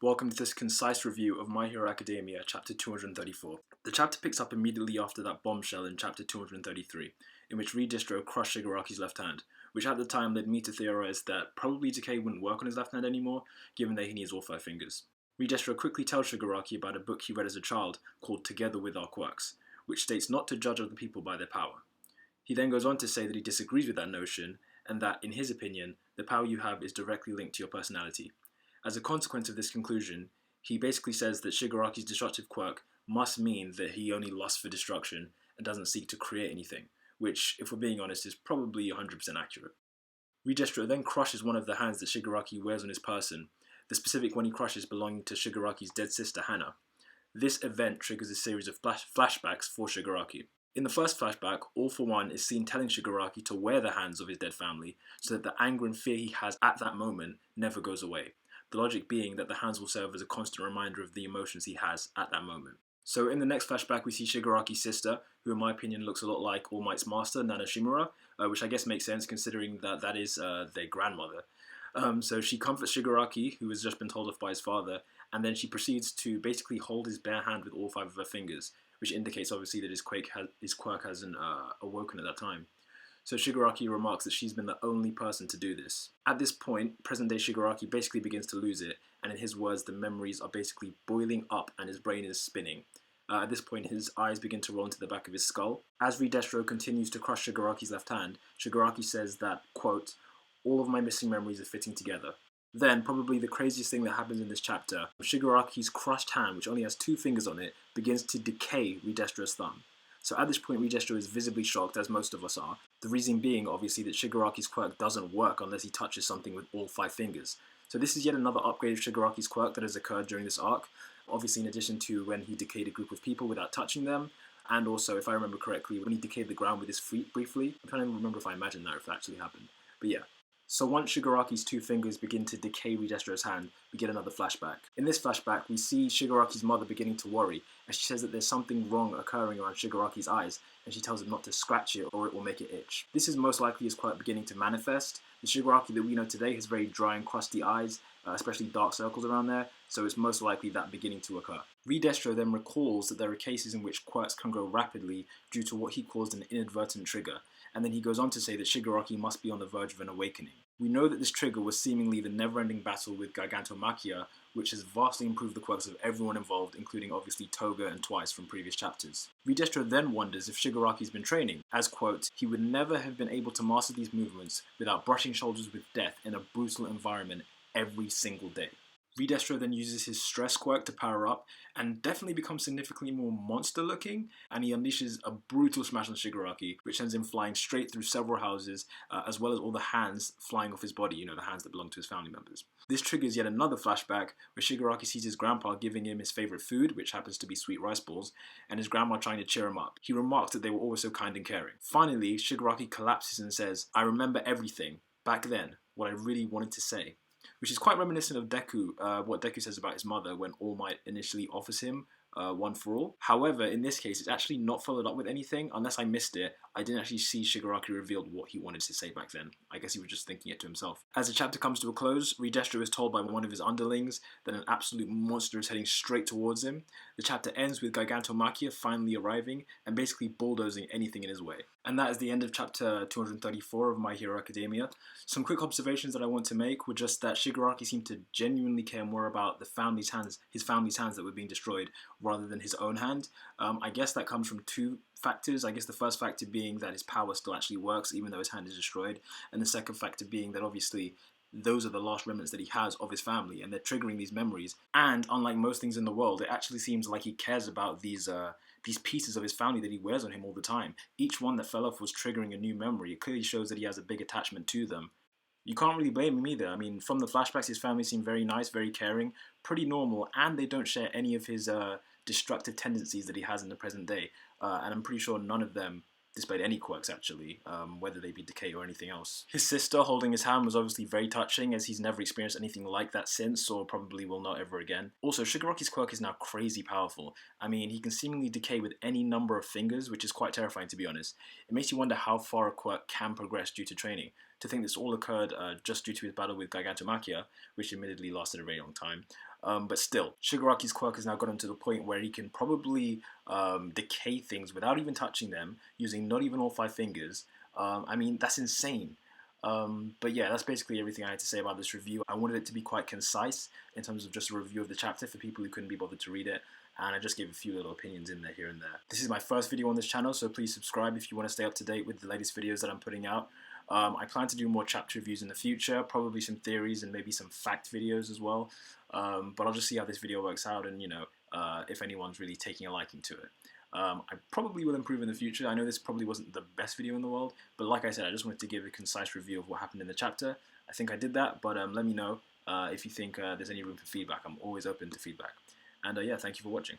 Welcome to this concise review of My Hero Academia, chapter 234. The chapter picks up immediately after that bombshell in chapter 233, in which Re-Destro crushed Shigaraki's left hand, which at the time led me to theorize that probably decay wouldn't work on his left hand anymore, given that he needs all 5 fingers. Re-Destro quickly tells Shigaraki about a book he read as a child called Together with Our Quirks, which states not to judge other people by their power. He then goes on to say that he disagrees with that notion, and that, in his opinion, the power you have is directly linked to your personality. As a consequence of this conclusion, he basically says that Shigaraki's destructive quirk must mean that he only lusts for destruction and doesn't seek to create anything, which, if we're being honest, is probably 100% accurate. Re-Destro then crushes one of the hands that Shigaraki wears on his person, the specific one he crushes belonging to Shigaraki's dead sister Hana. This event triggers a series of flashbacks for Shigaraki. In the first flashback, All For One is seen telling Shigaraki to wear the hands of his dead family so that the anger and fear he has at that moment never goes away. The logic being that the hands will serve as a constant reminder of the emotions he has at that moment. So in the next flashback we see Shigaraki's sister, who in my opinion looks a lot like All Might's master, Nana Shimura, which I guess makes sense considering that that is their grandmother. So she comforts Shigaraki, who has just been told off by his father, and then she proceeds to basically hold his bare hand with all 5 of her fingers, which indicates obviously that his quirk hasn't awoken at that time. So Shigaraki remarks that she's been the only person to do this. At this point, present-day Shigaraki basically begins to lose it, and in his words, the memories are basically boiling up and his brain is spinning. At this point, his eyes begin to roll into the back of his skull. As Re-Destro continues to crush Shigaraki's left hand, Shigaraki says that, quote, "All of my missing memories are fitting together." Then, probably the craziest thing that happens in this chapter, Shigaraki's crushed hand, which only has 2 fingers on it, begins to decay Re-Destro's thumb. So at this point, Re-Destro is visibly shocked, as most of us are. The reason being, obviously, that Shigaraki's quirk doesn't work unless he touches something with all 5 fingers. So this is yet another upgrade of Shigaraki's quirk that has occurred during this arc. Obviously, in addition to when he decayed a group of people without touching them, and also, if I remember correctly, when he decayed the ground with his feet briefly. I'm trying to remember if I imagined that or if that actually happened. But yeah. So once Shigaraki's 2 fingers begin to decay Re-Destro's hand, we get another flashback. In this flashback, we see Shigaraki's mother beginning to worry, as she says that there's something wrong occurring around Shigaraki's eyes, and she tells him not to scratch it or it will make it itch. This is most likely his quirk beginning to manifest. The Shigaraki that we know today has very dry and crusty eyes, especially dark circles around there, so it's most likely that beginning to occur. Re-Destro then recalls that there are cases in which quirks can grow rapidly due to what he calls an inadvertent trigger, and then he goes on to say that Shigaraki must be on the verge of an awakening. We know that this trigger was seemingly the never-ending battle with Gigantomachia, which has vastly improved the quirks of everyone involved, including obviously Toga and Twice from previous chapters. Re-Destro then wonders if Shigaraki's been training, as, quote, "He would never have been able to master these movements without brushing shoulders with death in a brutal environment every single day." Re-Destro then uses his stress quirk to power up and definitely becomes significantly more monster looking, and he unleashes a brutal smash on Shigaraki, which sends him flying straight through several houses, as well as all the hands flying off his body, you know, the hands that belong to his family members. This triggers yet another flashback where Shigaraki sees his grandpa giving him his favourite food, which happens to be sweet rice balls, and his grandma trying to cheer him up. He remarks that they were always so kind and caring. Finally, Shigaraki collapses and says, "I remember everything, back then, what I really wanted to say," which is quite reminiscent of Deku, what Deku says about his mother when All Might initially offers him One for All. However, in this case, it's actually not followed up with anything. Unless I missed it, I didn't actually see Shigaraki revealed what he wanted to say back then. I guess he was just thinking it to himself. As the chapter comes to a close, Re-Destro is told by one of his underlings that an absolute monster is heading straight towards him. The chapter ends with Gigantomachia finally arriving and basically bulldozing anything in his way. And that is the end of chapter 234 of My Hero Academia. Some quick observations that I want to make were just that Shigaraki seemed to genuinely care more about his family's hands that were being destroyed, rather than his own hand. I guess that comes from 2 factors. I guess the first factor being that his power still actually works even though his hand is destroyed, and the second factor being that obviously those are the last remnants that he has of his family, and they're triggering these memories. And unlike most things in the world, it actually seems like he cares about these pieces of his family that he wears on him all the time. Each one that fell off was triggering a new memory. It clearly shows that he has a big attachment to them. You can't really blame him either. I mean, from the flashbacks, his family seem very nice, very caring, pretty normal, and they don't share any of his destructive tendencies that he has in the present day. And I'm pretty sure none of them displayed any quirks, actually, whether they be decay or anything else. His sister holding his hand was obviously very touching, as he's never experienced anything like that since, or probably will not ever again. Also, Shigaraki's quirk is now crazy powerful. I mean, he can seemingly decay with any number of fingers, which is quite terrifying, to be honest. It makes you wonder how far a quirk can progress due to training. To think this all occurred just due to his battle with Gigantomachia, which admittedly lasted a very long time. But still, Shigaraki's quirk has now gotten to the point where he can probably decay things without even touching them, using not even all 5 fingers. I mean, that's insane. But yeah, that's basically everything I had to say about this review. I wanted it to be quite concise in terms of just a review of the chapter for people who couldn't be bothered to read it, and I just gave a few little opinions in there here and there. This is my first video on this channel, so please subscribe if you want to stay up to date with the latest videos that I'm putting out. I plan to do more chapter reviews in the future, probably some theories and maybe some fact videos as well. But I'll just see how this video works out, and if anyone's really taking a liking to it. I probably will improve in the future. I know this probably wasn't the best video in the world, but like I said, I just wanted to give a concise review of what happened in the chapter. I think I did that, but let me know if you think there's any room for feedback. I'm always open to feedback. And yeah, thank you for watching.